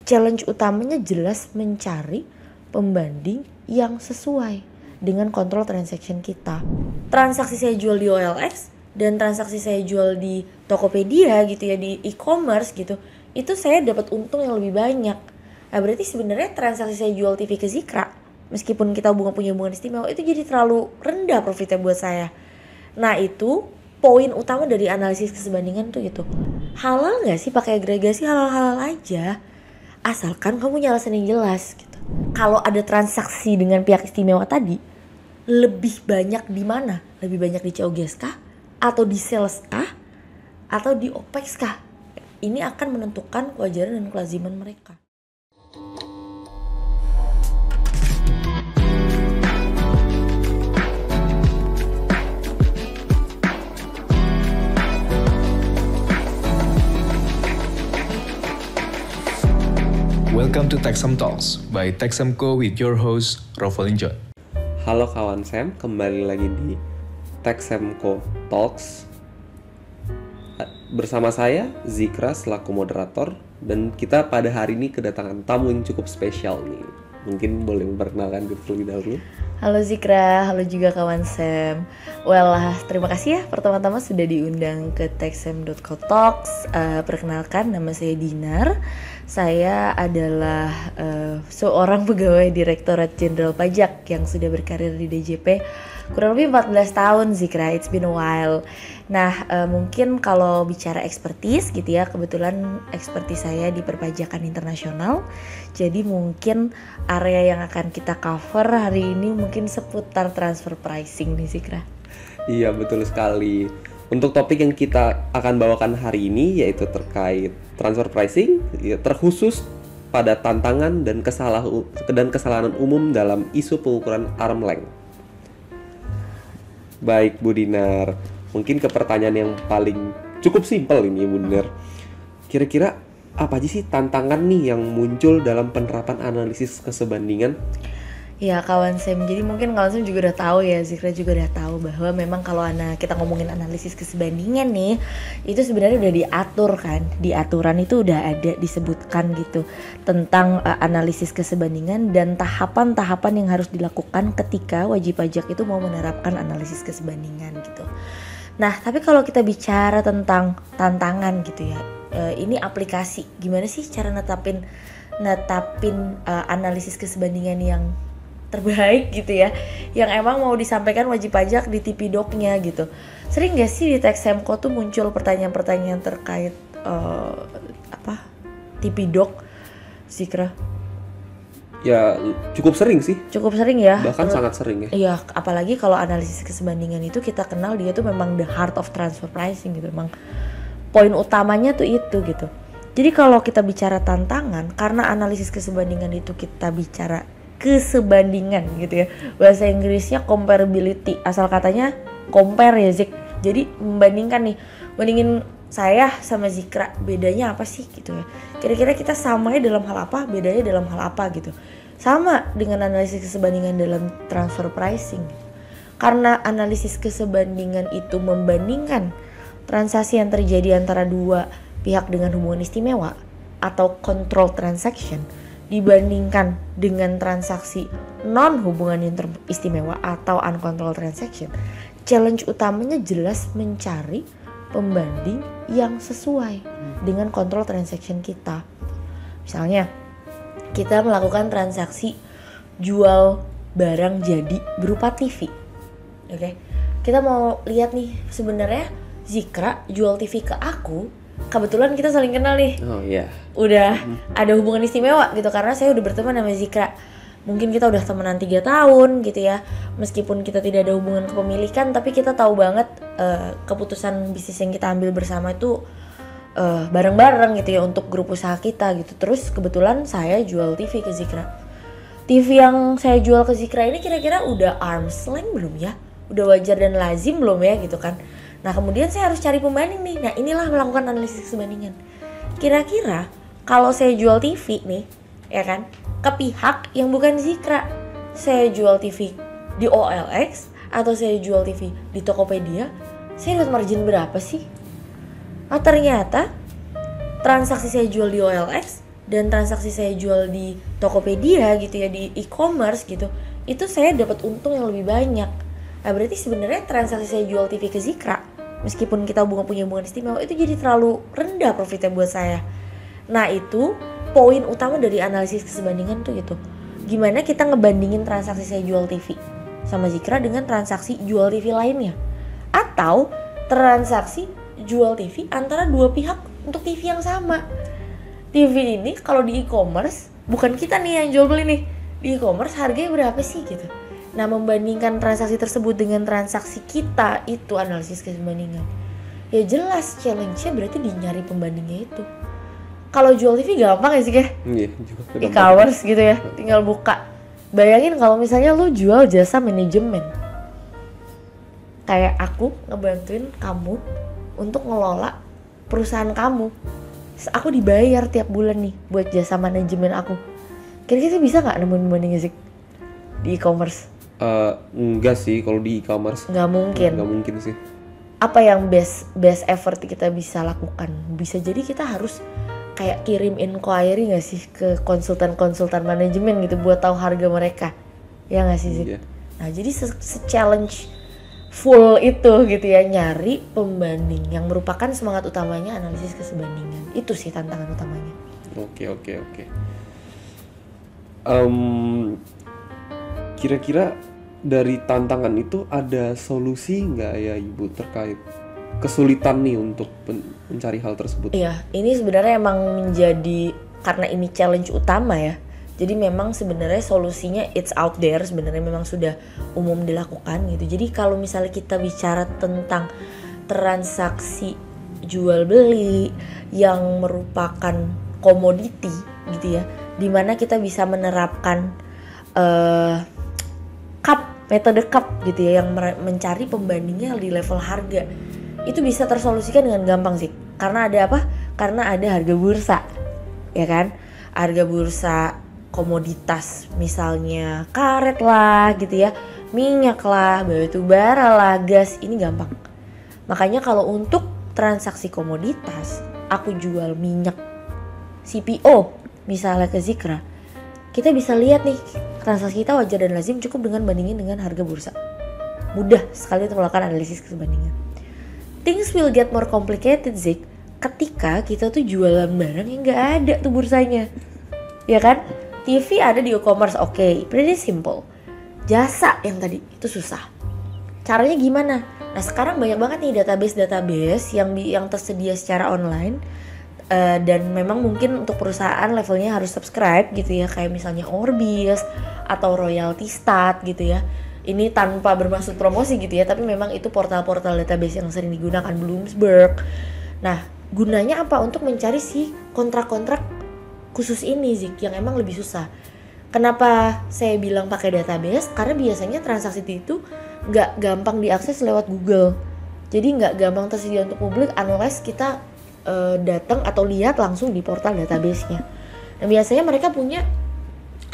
challenge utamanya jelas mencari pembanding yang sesuai dengan kontrol transaction kita. Transaksi saya jual di OLX dan transaksi saya jual di Tokopedia gitu ya, di e-commerce gitu, itu saya dapat untung yang lebih banyak. Nah berarti sebenarnya transaksi saya jual TV ke Zikra, meskipun kita punya hubungan istimewa, itu jadi terlalu rendah profitnya buat saya. Nah itu poin utama dari analisis kesebandingan tuh gitu. Halal gak sih pakai agregasi? Halal-halal aja, asalkan kamu punya alasan yang jelas gitu. Kalau ada transaksi dengan pihak istimewa tadi, lebih banyak di mana? Lebih banyak di COGS kah? Atau di sales kah? Atau di OPEX kah? Ini akan menentukan kewajaran dan kelaziman mereka. Welcome to Techsem Talks by Techsemco with your host, Rovalin John. Halo kawan Sam, kembali lagi di Techsemco Talks. Bersama saya, Zikra selaku moderator. Dan kita pada hari ini kedatangan tamu yang cukup spesial nih. Mungkin boleh memperkenalkan diri terlebih dahulu. Halo Zikra, halo juga kawan Sam. Terima kasih ya pertama-tama sudah diundang ke Techsem.co Talks. Perkenalkan, nama saya Dinar. Saya adalah seorang pegawai Direktorat Jenderal Pajak yang sudah berkarir di DJP kurang lebih 14 tahun Zikra, it's been a while. Nah mungkin kalau bicara expertise gitu ya, kebetulan expertise saya di perpajakan internasional. Jadi mungkin area yang akan kita cover hari ini mungkin seputar transfer pricing nih Zikra. Iya betul sekali. Untuk topik yang kita akan bawakan hari ini yaitu terkait transfer pricing, ya, terkhusus pada tantangan dan kesalahan umum dalam isu pengukuran arm length. Baik Bu Dinar, mungkin ke pertanyaan yang paling cukup simpel ini Bu Dinar. Kira-kira apa aja sih tantangan nih yang muncul dalam penerapan analisis kesebandingan? Ya kawan Sam, jadi mungkin kawan Sam juga udah tahu ya, Zikra juga udah tahu bahwa memang kalau kita ngomongin analisis kesebandingan nih, itu sebenarnya udah diatur kan, di aturan itu udah ada disebutkan gitu tentang analisis kesebandingan dan tahapan-tahapan yang harus dilakukan ketika wajib pajak itu mau menerapkan analisis kesebandingan gitu. Nah tapi kalau kita bicara tentang tantangan gitu ya, ini aplikasi, gimana sih cara netapin analisis kesebandingan yang terbaik gitu ya, yang emang mau disampaikan wajib pajak di TV Doc-nya gitu. Sering gak sih di Techsemco tuh muncul pertanyaan-pertanyaan terkait TV Doc, Zikra? Ya cukup sering sih. Cukup sering ya. Bahkan sangat sering ya. Iya, apalagi kalau analisis kesebandingan itu kita kenal dia tuh memang the heart of transfer pricing gitu. Memang poin utamanya tuh itu gitu. Jadi kalau kita bicara tantangan, karena analisis kesebandingan itu kita bicara kesebandingan gitu ya, bahasa Inggrisnya comparability, asal katanya compare ya Zik, jadi bandingin saya sama Zikra, bedanya apa sih gitu ya, kira-kira kita samanya dalam hal apa, bedanya dalam hal apa gitu. Sama dengan analisis kesebandingan dalam transfer pricing, karena analisis kesebandingan itu membandingkan transaksi yang terjadi antara dua pihak dengan hubungan istimewa atau control transaction dibandingkan dengan transaksi non hubungan istimewa atau uncontrolled transaction. Challenge utamanya jelas mencari pembanding yang sesuai dengan kontrol transaction kita. Misalnya kita melakukan transaksi jual barang jadi berupa TV. Oke. Kita mau lihat nih, sebenarnya Zikra jual TV ke aku, kebetulan kita saling kenal nih. Oh iya. Udah ada hubungan istimewa gitu karena saya udah berteman sama Zikra. Mungkin kita udah temenan 3 tahun gitu ya. Meskipun kita tidak ada hubungan kepemilikan, tapi kita tahu banget keputusan bisnis yang kita ambil bersama itu bareng-bareng gitu ya untuk grup usaha kita gitu. Terus kebetulan saya jual TV ke Zikra. TV yang saya jual ke Zikra ini kira-kira udah arm's length belum ya? Udah wajar dan lazim belum ya gitu kan? Nah kemudian saya harus cari pembanding nih. Nah inilah melakukan analisis kesebandingan. Kira-kira kalau saya jual TV nih, ya kan, ke pihak yang bukan Zikra, saya jual TV di OLX atau saya jual TV di Tokopedia, saya dapat margin berapa sih? Oh ternyata transaksi saya jual di OLX dan transaksi saya jual di Tokopedia gitu ya, di e-commerce gitu, itu saya dapat untung yang lebih banyak. Nah berarti sebenarnya transaksi saya jual TV ke Zikra, meskipun kita punya hubungan istimewa, itu jadi terlalu rendah profitnya buat saya. Nah itu poin utama dari analisis keserbandingan tuh gitu. Gimana kita ngebandingin transaksi saya jual TV sama Zikra dengan transaksi jual TV lainnya, atau transaksi jual TV antara dua pihak untuk TV yang sama. TV ini kalau di e-commerce, bukan kita nih yang jual beli nih, di e-commerce harganya berapa sih gitu. Nah membandingkan transaksi tersebut dengan transaksi kita, itu analisis keserbandingan. Ya jelas challenge-nya berarti di nyari pembandingnya itu. Kalau jual TV gampang ya sih ya, e-commerce gitu ya, tinggal buka. Bayangin kalau misalnya lu jual jasa manajemen, kayak aku ngebantuin kamu untuk ngelola perusahaan kamu. Aku dibayar tiap bulan nih buat jasa manajemen aku. Kira-kira bisa nggak nemuin pembandingnya sih di e-commerce? Enggak sih, kalau di e-commerce Nggak mungkin sih. Apa yang best effort kita bisa lakukan? Bisa jadi kita harus kayak kirim inquiry nggak sih ke konsultan manajemen gitu buat tahu harga mereka, ya nggak sih Zik? Iya. Nah jadi se-challenge full itu gitu ya, nyari pembanding yang merupakan semangat utamanya analisis keserbandingan. Itu sih tantangan utamanya. Oke. Kira-kira dari tantangan itu ada solusi nggak ya Ibu terkait kesulitan nih untuk mencari hal tersebut? Iya, ini sebenarnya emang menjadi, karena ini challenge utama ya. Jadi memang sebenarnya solusinya it's out there, sebenarnya memang sudah umum dilakukan gitu. Jadi kalau misalnya kita bicara tentang transaksi jual beli yang merupakan komoditi gitu ya, dimana kita bisa menerapkan metode cup gitu ya, yang mencari pembandingnya di level harga, itu bisa tersolusikan dengan gampang sih. Karena ada apa? Karena ada harga bursa, ya kan? Harga bursa komoditas, misalnya karet lah gitu ya, minyak lah, batu bara lah, gas, ini gampang. Makanya kalau untuk transaksi komoditas, aku jual minyak CPO misalnya ke Zikra, kita bisa lihat nih transaksi kita wajar dan lazim cukup dengan bandingin dengan harga bursa. Mudah sekali untuk melakukan analisis keserbandingan. Things will get more complicated Zik ketika kita tuh jualan barang yang gak ada tuh bursanya, ya kan? TV ada di e-commerce, oke, pretty simple. Jasa yang tadi itu susah. Caranya gimana? Nah sekarang banyak banget nih database yang tersedia secara online, dan memang mungkin untuk perusahaan levelnya harus subscribe gitu ya, kayak misalnya Orbis atau Royalty Stat gitu ya. Ini tanpa bermaksud promosi gitu ya, tapi memang itu portal-portal database yang sering digunakan, Bloomsburg. Nah gunanya apa? Untuk mencari si kontrak-kontrak khusus ini Zik, yang emang lebih susah. Kenapa saya bilang pakai database? Karena biasanya transaksi itu nggak gampang diakses lewat Google, jadi nggak gampang tersedia untuk publik unless kita datang atau lihat langsung di portal database-nya. Dan biasanya mereka punya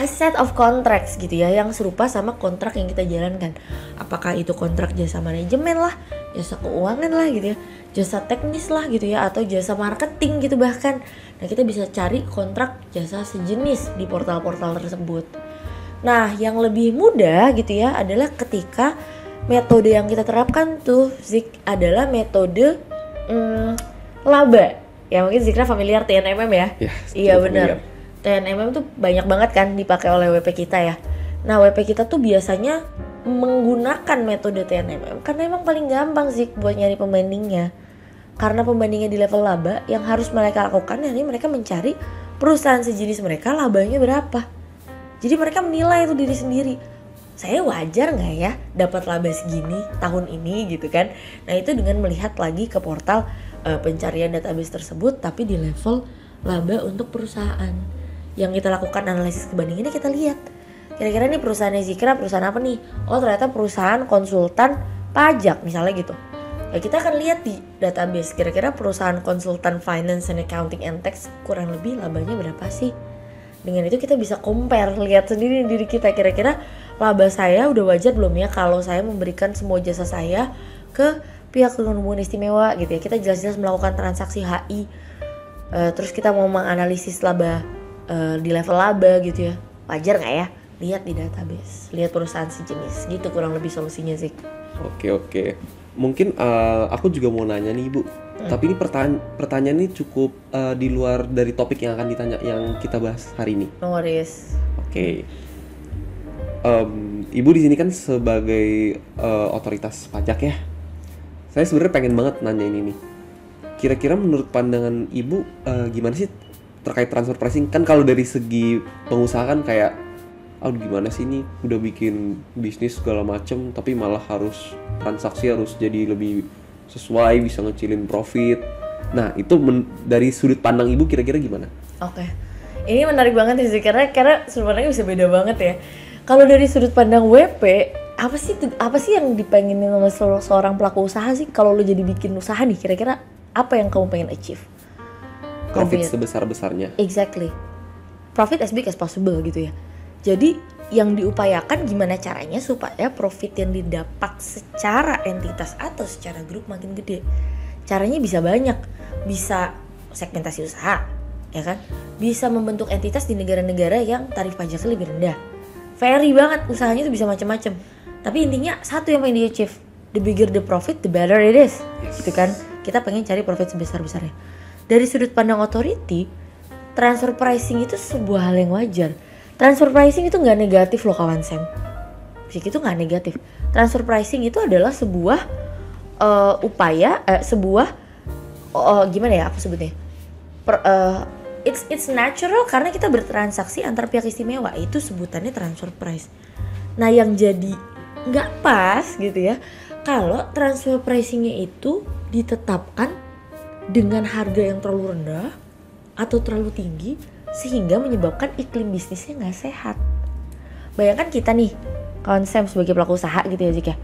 a set of contracts gitu ya, yang serupa sama kontrak yang kita jalankan. Apakah itu kontrak jasa manajemen lah, jasa keuangan lah gitu ya, jasa teknis lah gitu ya, atau jasa marketing gitu bahkan. Nah kita bisa cari kontrak jasa sejenis di portal-portal tersebut. Nah yang lebih mudah gitu ya adalah ketika metode yang kita terapkan tuh Zik adalah metode laba. Ya mungkin Zikra familiar TNMM ya? Iya benar. TNMM tuh banyak banget kan dipakai oleh WP kita ya. Nah WP kita tuh biasanya menggunakan metode TNMM karena emang paling gampang sih buat nyari pembandingnya. Karena pembandingnya di level laba, yang harus mereka lakukan yakni mereka mencari perusahaan sejenis mereka labanya berapa. Jadi mereka menilai itu diri sendiri. Saya wajar nggak ya dapat laba segini tahun ini gitu kan? Nah itu dengan melihat lagi ke portal pencarian database tersebut, tapi di level laba untuk perusahaan. Yang kita lakukan analisis kebandingannya, kita lihat kira-kira nih perusahaannya Zikra perusahaan apa nih? Oh ternyata perusahaan konsultan pajak misalnya gitu. Ya kita akan lihat di database kira-kira perusahaan konsultan finance and accounting and tax kurang lebih labanya berapa sih. Dengan itu kita bisa compare, lihat sendiri diri kita, kira-kira laba saya udah wajar belum ya kalau saya memberikan semua jasa saya ke pihak dengan hubungan istimewa gitu ya. Kita jelas-jelas melakukan transaksi HI, terus kita mau menganalisis laba di level laba gitu ya. Wajar nggak ya? Lihat di database, lihat perusahaan sejenis gitu, kurang lebih solusinya sih. Oke. Mungkin aku juga mau nanya nih Ibu. Tapi ini pertanyaan ini cukup di luar dari topik yang akan ditanya yang kita bahas hari ini. No worries. Oke. Ibu di sini kan sebagai otoritas pajak ya. Saya sebenarnya pengen banget nanya ini nih. Kira-kira menurut pandangan Ibu gimana sih terkait transfer pricing? Kan kalau dari segi pengusaha kan kayak gimana sih ini udah bikin bisnis segala macem tapi malah harus transaksi harus jadi lebih sesuai, bisa ngecilin profit. Nah itu dari sudut pandang Ibu kira-kira gimana? Oke. Ini menarik banget sih karena sebenarnya bisa beda banget ya. Kalau dari sudut pandang WP, apa sih yang dipengenin sama seorang pelaku usaha sih? Kalau lo jadi bikin usaha nih, kira-kira apa yang kamu pengen achieve? Profit sebesar-besarnya. Exactly. Profit as big as possible gitu ya. Jadi yang diupayakan gimana caranya supaya profit yang didapat secara entitas atau secara grup makin gede. Caranya bisa banyak. Bisa segmentasi usaha, ya kan? Bisa membentuk entitas di negara-negara yang tarif pajaknya lebih rendah. Vary banget, usahanya tuh bisa macam-macam. Tapi intinya satu yang pengen di-achieve. The bigger the profit, the better it is. Gitu kan? Kita pengen cari profit sebesar-besarnya. Dari sudut pandang authority, transfer pricing itu sebuah hal yang wajar. Transfer pricing itu nggak negatif loh kawan Sam. Itu nggak negatif. Transfer pricing itu adalah sebuah upaya, gimana ya aku sebutnya? It's natural karena kita bertransaksi antar pihak istimewa. Itu sebutannya transfer price. Nah yang jadi nggak pas gitu ya, kalau transfer pricingnya itu ditetapkan dengan harga yang terlalu rendah atau terlalu tinggi sehingga menyebabkan iklim bisnisnya nggak sehat. Bayangkan kita nih, kawan Sam sebagai pelaku usaha gitu ya Zik ya.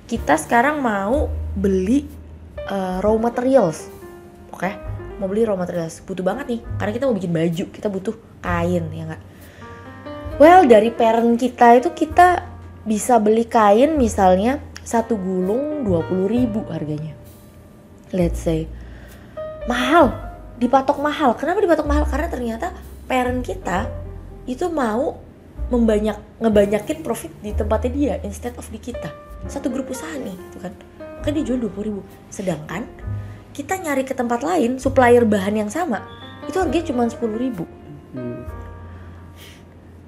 Kita sekarang mau beli raw materials, oke? Mau beli raw materials, butuh banget nih, karena kita mau bikin baju, kita butuh kain ya nggak? Well dari parent kita itu kita bisa beli kain misalnya 1 gulung 20.000 harganya. Let's say mahal, dipatok mahal. Kenapa dipatok mahal? Karena ternyata parent kita itu mau ngebanyakin profit di tempatnya dia instead of di kita. Satu grup usaha nih gitu kan, maka dia jual 20.000. Sedangkan kita nyari ke tempat lain supplier bahan yang sama itu harganya cuma 10.000.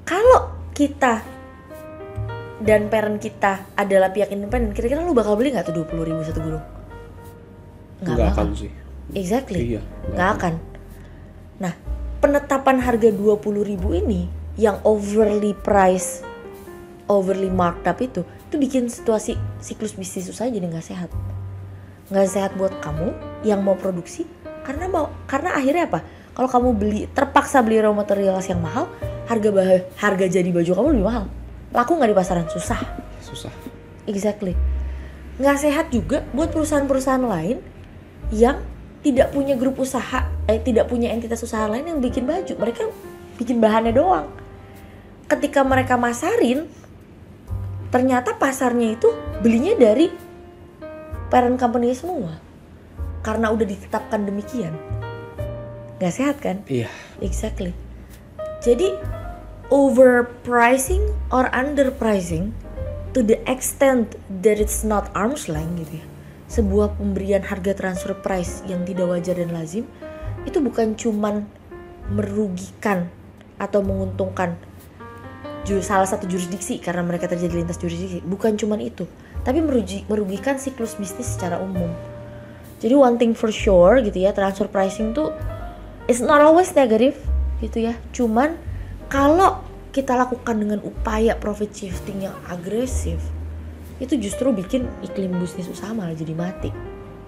Kalau kita dan parent kita adalah pihak independen, kira-kira lu bakal beli nggak tuh 20.000 satu gulung? Nggak akan sih. Exactly. Iya, nggak akan. Nah, penetapan harga 20.000 ini yang overly marked up itu bikin situasi siklus bisnis usaha jadi nggak sehat. Nggak sehat buat kamu yang mau produksi karena akhirnya apa? Kalau kamu terpaksa beli raw materials yang mahal, harga jadi baju kamu lebih mahal. Laku nggak di pasaran? Susah. Exactly. Nggak sehat juga buat perusahaan-perusahaan lain yang tidak punya grup usaha, tidak punya entitas usaha lain yang bikin baju. Mereka bikin bahannya doang. Ketika mereka masarin, ternyata pasarnya itu belinya dari parent company semua. Karena udah ditetapkan demikian. Nggak sehat kan? Iya. Exactly. Jadi overpricing or underpricing to the extent that it's not arm's length gitu ya. Sebuah pemberian harga transfer price yang tidak wajar dan lazim itu bukan cuman merugikan atau menguntungkan salah satu jurisdiksi karena mereka terjadi lintas jurisdiksi, bukan cuman itu, tapi merugikan siklus bisnis secara umum. Jadi one thing for sure gitu ya, transfer pricing tuh it's not always negative gitu ya. Cuman kalau kita lakukan dengan upaya profit shifting yang agresif, itu justru bikin iklim bisnis usaha malah jadi mati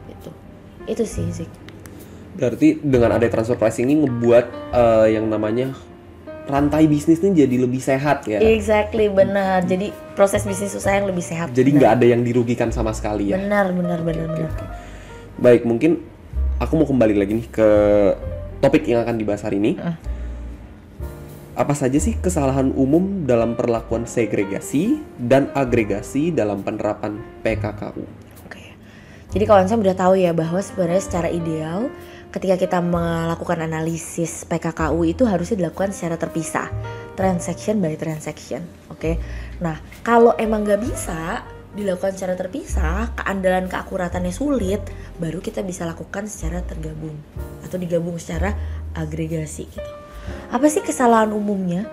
gitu. Itu sih Zik. Berarti dengan ada transfer pricing ini ngebuat yang namanya rantai bisnisnya jadi lebih sehat ya. Exactly, benar. Jadi proses bisnis usaha yang lebih sehat. Jadi nggak ada yang dirugikan sama sekali ya. Benar. Okay. Baik, mungkin aku mau kembali lagi nih ke topik yang akan dibahas hari ini. Apa saja sih kesalahan umum dalam perlakuan segregasi dan agregasi dalam penerapan PKKU? Oke. Jadi kawan saya udah tahu ya bahwa sebenarnya secara ideal ketika kita melakukan analisis PKKU itu harusnya dilakukan secara terpisah, transaction by transaction. Oke. Nah, kalau emang nggak bisa dilakukan secara terpisah, keandalan keakuratannya sulit, baru kita bisa lakukan secara tergabung atau digabung secara agregasi gitu. Apa sih kesalahan umumnya?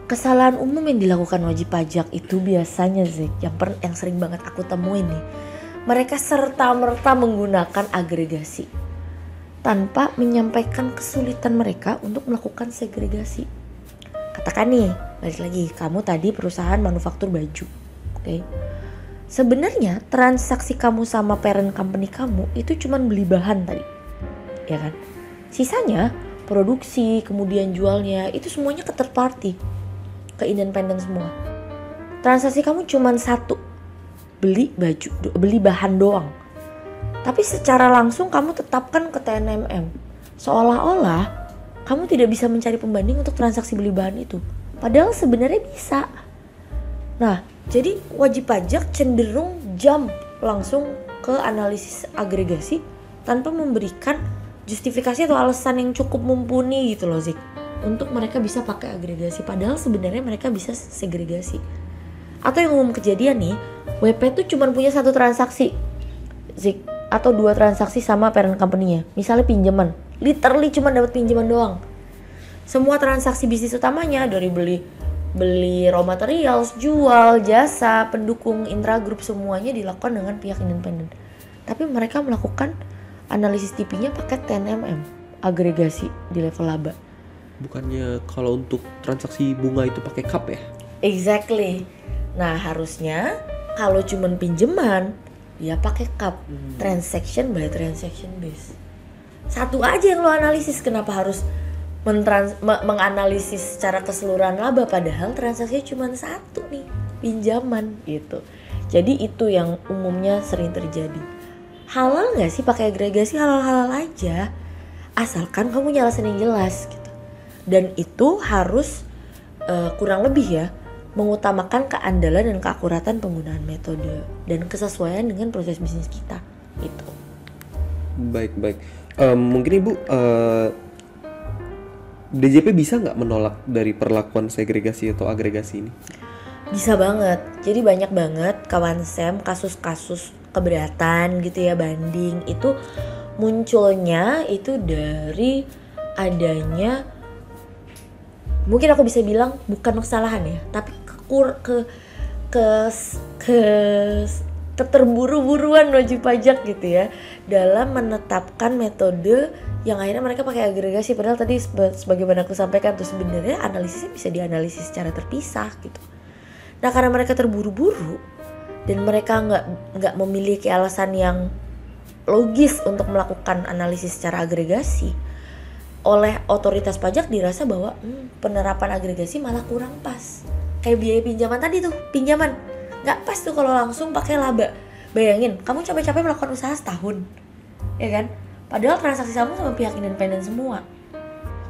Kesalahan umum yang dilakukan wajib pajak itu biasanya Zik, yang sering banget aku temuin nih, mereka serta-merta menggunakan agregasi tanpa menyampaikan kesulitan mereka untuk melakukan segregasi. Katakan nih, balik lagi, kamu tadi perusahaan manufaktur baju, oke? Sebenarnya transaksi kamu sama parent company kamu itu cuma beli bahan tadi, ya kan? Sisanya produksi, kemudian jualnya, itu semuanya ke third party, ke independen semua. Transaksi kamu cuma satu, beli baju, beli bahan doang. Tapi secara langsung kamu tetapkan ke TNMM, seolah-olah kamu tidak bisa mencari pembanding untuk transaksi beli bahan itu. Padahal sebenarnya bisa. Nah, jadi wajib pajak cenderung jump langsung ke analisis agregasi tanpa memberikan justifikasi atau alasan yang cukup mumpuni gitu loh Zik, untuk mereka bisa pakai agregasi. Padahal sebenarnya mereka bisa segregasi. Atau yang umum kejadian nih, WP tuh cuma punya satu transaksi Zik, atau 2 transaksi sama parent company-nya. Misalnya pinjaman, literally cuma dapat pinjaman doang. Semua transaksi bisnis utamanya dari beli raw materials, jual, jasa, pendukung, intragroup, semuanya dilakukan dengan pihak independen. Tapi mereka melakukan analisis TP-nya pakai 10mm, agregasi di level laba. Bukannya kalau untuk transaksi bunga itu pakai cup ya? Exactly. Nah, harusnya kalau cuman pinjaman dia pakai cup, transaction by transaction base. Satu aja yang lo analisis, kenapa harus menganalisis secara keseluruhan laba, padahal transaksinya cuma satu nih, pinjaman gitu. Jadi itu yang umumnya sering terjadi. Halal nggak sih pakai agregasi? Halal-halal aja, asalkan kamu punya alasan yang jelas gitu. Dan itu harus kurang lebih ya mengutamakan keandalan dan keakuratan penggunaan metode dan kesesuaian dengan proses bisnis kita itu. Baik. Mungkin Ibu DJP bisa nggak menolak dari perlakuan segregasi atau agregasi ini? Bisa banget. Jadi banyak banget kawan Sam kasus-kasus keberatan gitu ya, banding itu munculnya itu dari adanya, mungkin aku bisa bilang bukan kesalahan ya, tapi keterburu-buruan wajib pajak gitu ya dalam menetapkan metode yang akhirnya mereka pakai agregasi. Padahal tadi sebagaimana aku sampaikan tuh sebenarnya analisisnya bisa dianalisis secara terpisah gitu. Nah, karena mereka terburu-buru dan mereka nggak memiliki alasan yang logis untuk melakukan analisis secara agregasi, oleh otoritas pajak dirasa bahwa penerapan agregasi malah kurang pas. Kayak biaya pinjaman tadi tuh, pinjaman nggak pas tuh kalau langsung pakai laba. Bayangin, kamu capek-capek melakukan usaha setahun, ya kan? Padahal transaksi kamu sama pihak independen semua.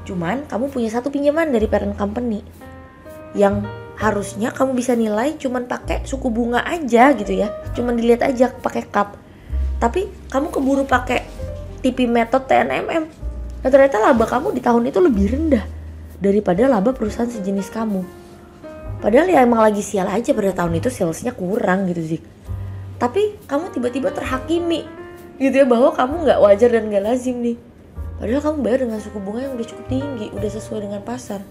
Cuman kamu punya satu pinjaman dari parent company yang harusnya kamu bisa nilai cuman pakai suku bunga aja gitu ya, cuman dilihat aja pakai cup. Tapi kamu keburu pakai TP method TNMM. Nah, ternyata laba kamu di tahun itu lebih rendah daripada laba perusahaan sejenis kamu. Padahal ya emang lagi sial aja pada tahun itu salesnya kurang gitu sih. Tapi kamu tiba-tiba terhakimi gitu ya bahwa kamu nggak wajar dan nggak lazim nih. Padahal kamu bayar dengan suku bunga yang udah cukup tinggi, udah sesuai dengan pasar.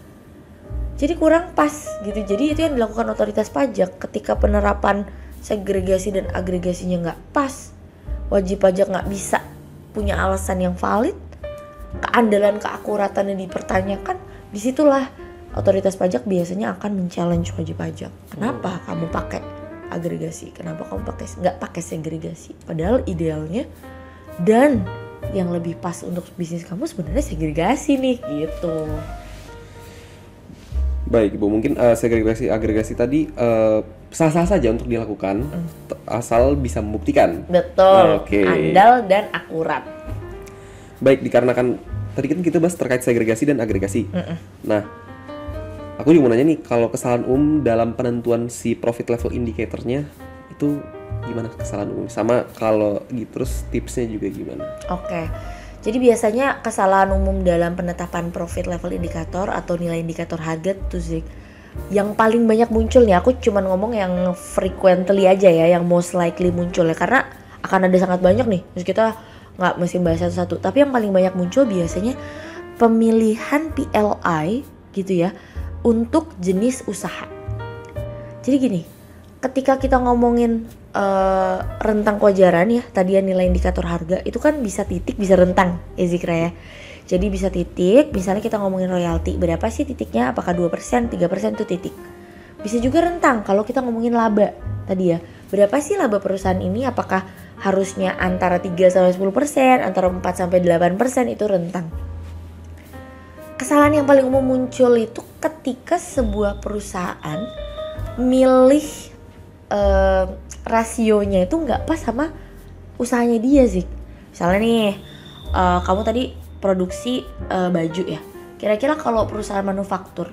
Jadi kurang pas gitu. Jadi itu yang dilakukan otoritas pajak ketika penerapan segregasi dan agregasinya nggak pas. Wajib pajak nggak bisa punya alasan yang valid, keandalan keakuratannya dipertanyakan. Disitulah otoritas pajak biasanya akan men-challenge wajib pajak. Kenapa kamu pakai agregasi? Kenapa kamu nggak pakai segregasi? Padahal idealnya dan yang lebih pas untuk bisnis kamu sebenarnya segregasi nih gitu. Baik Ibu, mungkin segregasi agregasi tadi sah-sah saja untuk dilakukan asal bisa membuktikan. Betul. Oke. Andal dan akurat. Baik, dikarenakan tadi kan kita bahas terkait segregasi dan agregasi. Nah, aku juga mau nanya nih, kalau kesalahan umum dalam penentuan si profit level indicator-nya itu gimana kesalahan umum? Sama kalau gitu terus tipsnya juga gimana? Oke. Jadi biasanya kesalahan umum dalam penetapan profit level indikator atau nilai indikator harga tuh Zik, yang paling banyak muncul nih, aku cuman ngomong yang frequently aja ya, yang most likely muncul ya, karena akan ada sangat banyak nih, terus kita nggak mesti bahas satu-satu. Tapi yang paling banyak muncul biasanya pemilihan PLI gitu ya untuk jenis usaha. Jadi gini, ketika kita ngomongin rentang kewajaran ya, tadi ya nilai indikator harga itu kan bisa titik bisa rentang ya Zikra ya. Jadi bisa titik, misalnya kita ngomongin royalti, berapa sih titiknya, apakah 2%, 3% itu titik. Bisa juga rentang kalau kita ngomongin laba tadi ya, berapa sih laba perusahaan ini, apakah harusnya antara 3-10%, antara 4-8% itu rentang. Kesalahan yang paling umum muncul itu ketika sebuah perusahaan milih rasionya itu nggak pas sama usahanya dia sih. Misalnya nih, kamu tadi produksi baju ya. Kira-kira kalau perusahaan manufaktur,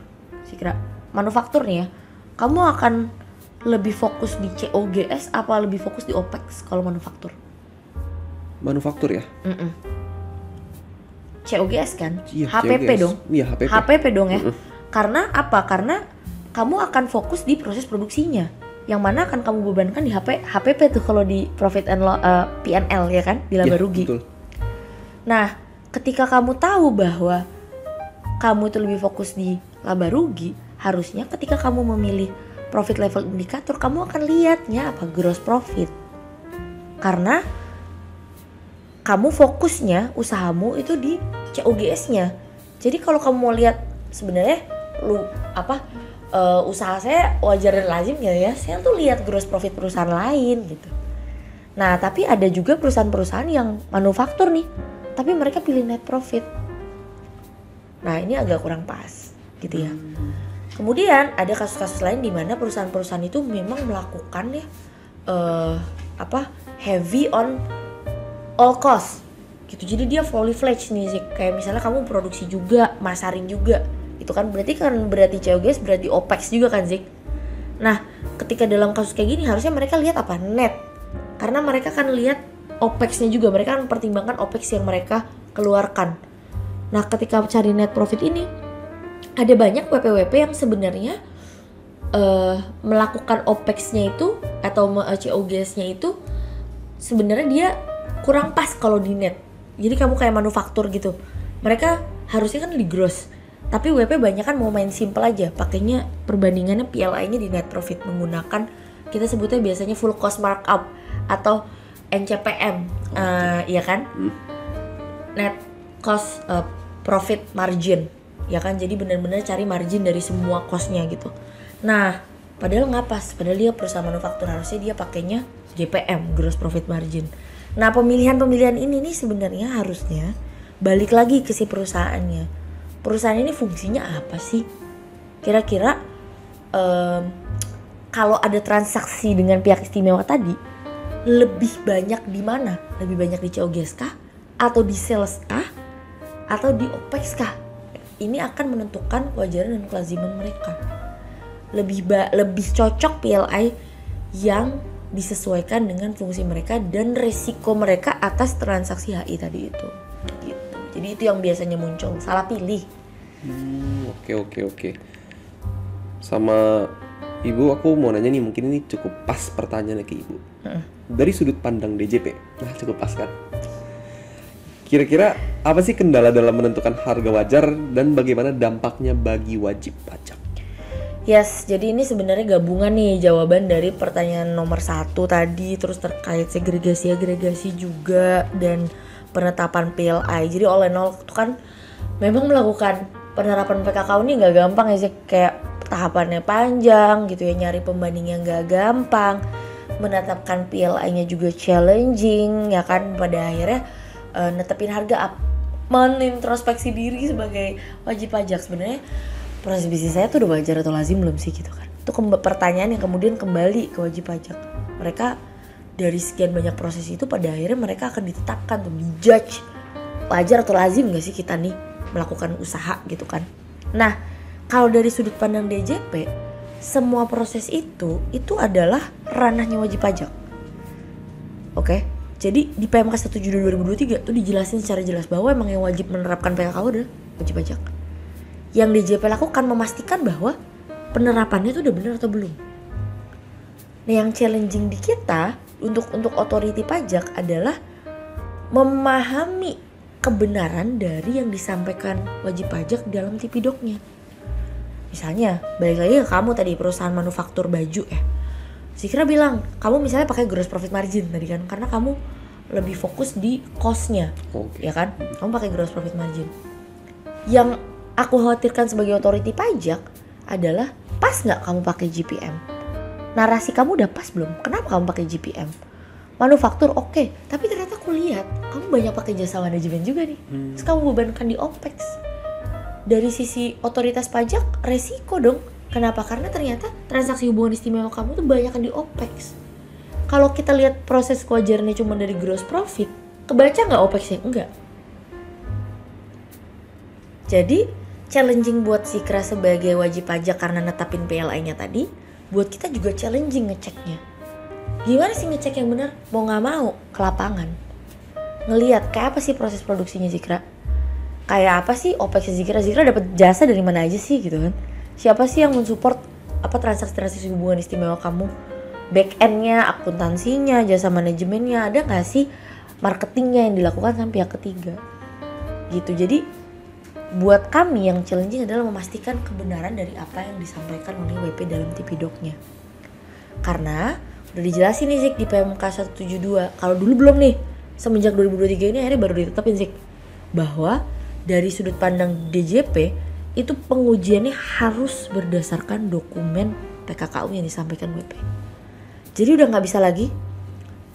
manufaktur nih ya, kamu akan lebih fokus di COGS apa lebih fokus di OPEX kalau manufaktur? Manufaktur ya? COGS kan? Iya, HPP COGS. dong. Iya, HPP. HPP dong ya. Karena apa? Karena kamu akan fokus di proses produksinya, yang mana akan kamu bebankan di HPP tuh kalau di profit and loss, P&L ya kan, di laba rugi. Betul. Nah, ketika kamu tahu bahwa kamu itu lebih fokus di laba rugi, harusnya ketika kamu memilih profit level indikator, kamu akan lihatnya apa? Gross profit. Karena kamu fokusnya usahamu itu di COGS-nya. Jadi kalau kamu mau lihat sebenarnya usaha saya wajar dan lazim ya, saya tuh lihat gross profit perusahaan lain gitu. Nah, tapi ada juga perusahaan-perusahaan yang manufaktur nih, tapi mereka pilih net profit. Nah, ini agak kurang pas gitu ya. Kemudian ada kasus-kasus lain di mana perusahaan-perusahaan itu memang melakukan ya heavy on all cost gitu. Jadi dia fully fledged nih sih. Kayak misalnya kamu produksi juga, masarin juga. Itu kan berarti COGS berarti OPEX juga kan Zik. Nah, ketika dalam kasus kayak gini harusnya mereka lihat apa? Net. Karena mereka kan lihat OPEX-nya juga, mereka kan mempertimbangkan OPEX yang mereka keluarkan. Nah, ketika cari net profit ini, ada banyak WP-WP yang sebenarnya melakukan OPEX-nya itu atau COGS-nya itu sebenarnya dia kurang pas kalau di net. Jadi kamu kayak manufaktur gitu, mereka harusnya kan di gross, tapi WP banyak kan mau main simple aja, pakainya perbandingannya PLI-nya di net profit menggunakan kita sebutnya biasanya full cost markup atau NCPM, ya kan, net cost profit margin, ya kan. Jadi benar-benar cari margin dari semua costnya gitu. Nah, padahal nggak pas, padahal dia perusahaan manufaktur harusnya dia pakainya GPM, gross profit margin. Nah, pemilihan ini nih sebenarnya harusnya balik lagi ke si perusahaannya. Perusahaan ini fungsinya apa sih? Kira-kira kalau ada transaksi dengan pihak istimewa tadi, lebih banyak di mana? Lebih banyak di COGS kah? Atau di sales kah? Atau di OPEX kah? Ini akan menentukan kewajaran dan kelaziman mereka. Lebih cocok PLI yang disesuaikan dengan fungsi mereka dan resiko mereka atas transaksi HI tadi itu. Gitu. Jadi itu yang biasanya muncul, salah pilih. Oke. Sama Ibu, aku mau nanya nih, mungkin ini cukup pas pertanyaannya ke Ibu. Dari sudut pandang DJP, nah cukup pas kan? Kira-kira apa sih kendala dalam menentukan harga wajar dan bagaimana dampaknya bagi wajib pajak? Yes, jadi ini sebenarnya gabungan nih jawaban dari pertanyaan nomor 1 tadi, terus terkait segregasi juga dan penetapan PLI. Jadi all in all itu kan memang melakukan penerapan PKKU ini nggak gampang ya sih, kayak tahapannya panjang gitu ya, nyari pembanding yang nggak gampang, menetapkan PLI-nya juga challenging ya kan. Pada akhirnya netepin harga, menintrospeksi diri sebagai wajib pajak, sebenarnya proses bisnis saya tuh udah wajar atau lazim belum sih gitu kan. Itu pertanyaan yang kemudian kembali ke wajib pajak. Mereka dari sekian banyak proses itu pada akhirnya mereka akan ditetapkan tuh, dijudge wajar atau lazim gak sih kita nih melakukan usaha gitu kan. Nah, kalau dari sudut pandang DJP, semua proses itu adalah ranahnya wajib pajak. Oke? Jadi di PMK 172 2023 tuh dijelasin secara jelas bahwa emang yang wajib menerapkan PKKU adalah wajib pajak. Yang DJP lakukan memastikan bahwa penerapannya itu udah benar atau belum. Nah, yang challenging di kita untuk otoriti pajak adalah memahami kebenaran dari yang disampaikan wajib pajak dalam Tipidoknya. Misalnya, balik lagi ke kamu tadi, perusahaan manufaktur baju ya. Zikra bilang, kamu misalnya pakai gross profit margin tadi kan, karena kamu lebih fokus di cost-nya, ya kan? Kamu pakai gross profit margin. Yang aku khawatirkan sebagai otoriti pajak adalah, pas nggak kamu pakai GPM? Narasi kamu udah pas belum? Kenapa kamu pakai GPM? Manufaktur oke, tapi ternyata aku lihat kamu banyak pakai jasa manajemen juga nih. Terus kamu bebankan di OPEX. Dari sisi otoritas pajak, resiko dong. Kenapa? Karena ternyata transaksi hubungan istimewa kamu tuh banyak di OPEX. Kalau kita lihat proses kewajarannya cuma dari gross profit, kebaca nggak OPEX-nya? Enggak. Jadi, challenging buat Zikra sebagai wajib pajak karena netapin PLI-nya tadi, buat kita juga challenging ngeceknya. Gimana sih ngecek yang benar? Mau nggak mau, ke lapangan. Ngelihat kayak apa sih proses produksinya Zikra? Kayak apa sih OPEX Zikra? Zikra dapat jasa dari mana aja sih gitu kan? Siapa sih yang mensupport apa transaksi hubungan istimewa kamu? Back end-nya, akuntansinya, jasa manajemennya, ada nggak sih marketingnya yang dilakukan sama pihak ketiga? Gitu. Jadi buat kami yang challenging adalah memastikan kebenaran dari apa yang disampaikan oleh WP dalam Tipidoknya. Karena udah dijelasin nih Zik di PMK 172. Kalau dulu belum nih, semenjak 2023 ini akhirnya baru ditetapin Zik, bahwa dari sudut pandang DJP itu pengujiannya harus berdasarkan dokumen PKKU yang disampaikan WP. Jadi udah nggak bisa lagi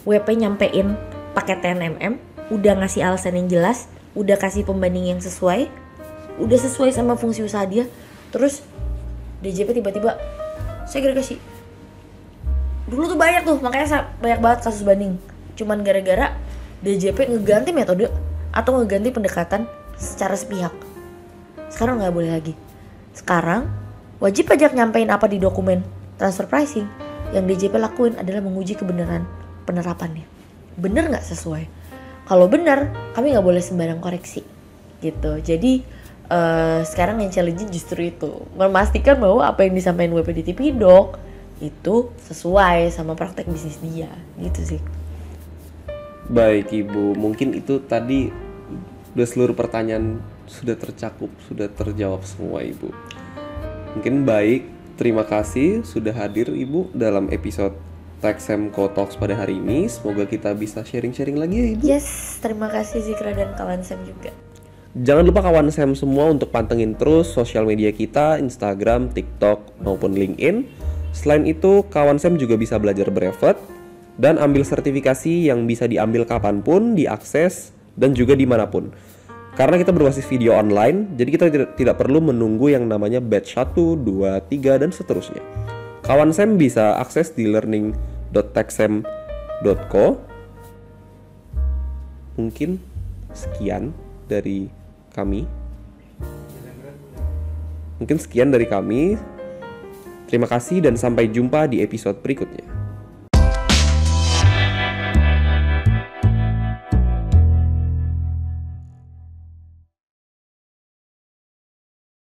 WP nyampein pakai TNMM, udah ngasih alasan yang jelas, udah kasih pembanding yang sesuai, udah sesuai sama fungsi usaha dia, terus DJP tiba-tiba segregasi. Dulu tuh banyak tuh, makanya banyak banget kasus banding. Cuman gara-gara DJP ngeganti metode atau ngeganti pendekatan secara sepihak. Sekarang nggak boleh lagi. Sekarang wajib pajak nyampein apa di dokumen transfer pricing. Yang DJP lakuin adalah menguji kebenaran penerapannya. Bener nggak sesuai? Kalau bener, kami nggak boleh sembarang koreksi. Gitu. Jadi sekarang yang challenging justru itu, memastikan bahwa apa yang disampaikan WP di Tipidok itu sesuai sama praktek bisnis dia. Gitu sih. Baik Ibu, mungkin itu tadi udah seluruh pertanyaan sudah tercakup, sudah terjawab semua Ibu. Mungkin baik, terima kasih sudah hadir Ibu dalam episode Taxemco Talks pada hari ini. Semoga kita bisa sharing-sharing lagi ya Ibu. Yes, terima kasih Zikra dan kawan Sam juga. Jangan lupa kawan Sam semua untuk pantengin terus sosial media kita, Instagram, TikTok, maupun LinkedIn. Selain itu, kawan Sam juga bisa belajar brevet dan ambil sertifikasi yang bisa diambil kapanpun, diakses, dan juga dimanapun. Karena kita berbasis video online, jadi kita tidak perlu menunggu yang namanya batch 1, 2, 3, dan seterusnya. Kawan Sam bisa akses di learning.taxem.co. Mungkin sekian dari kami. Terima kasih dan sampai jumpa di episode berikutnya.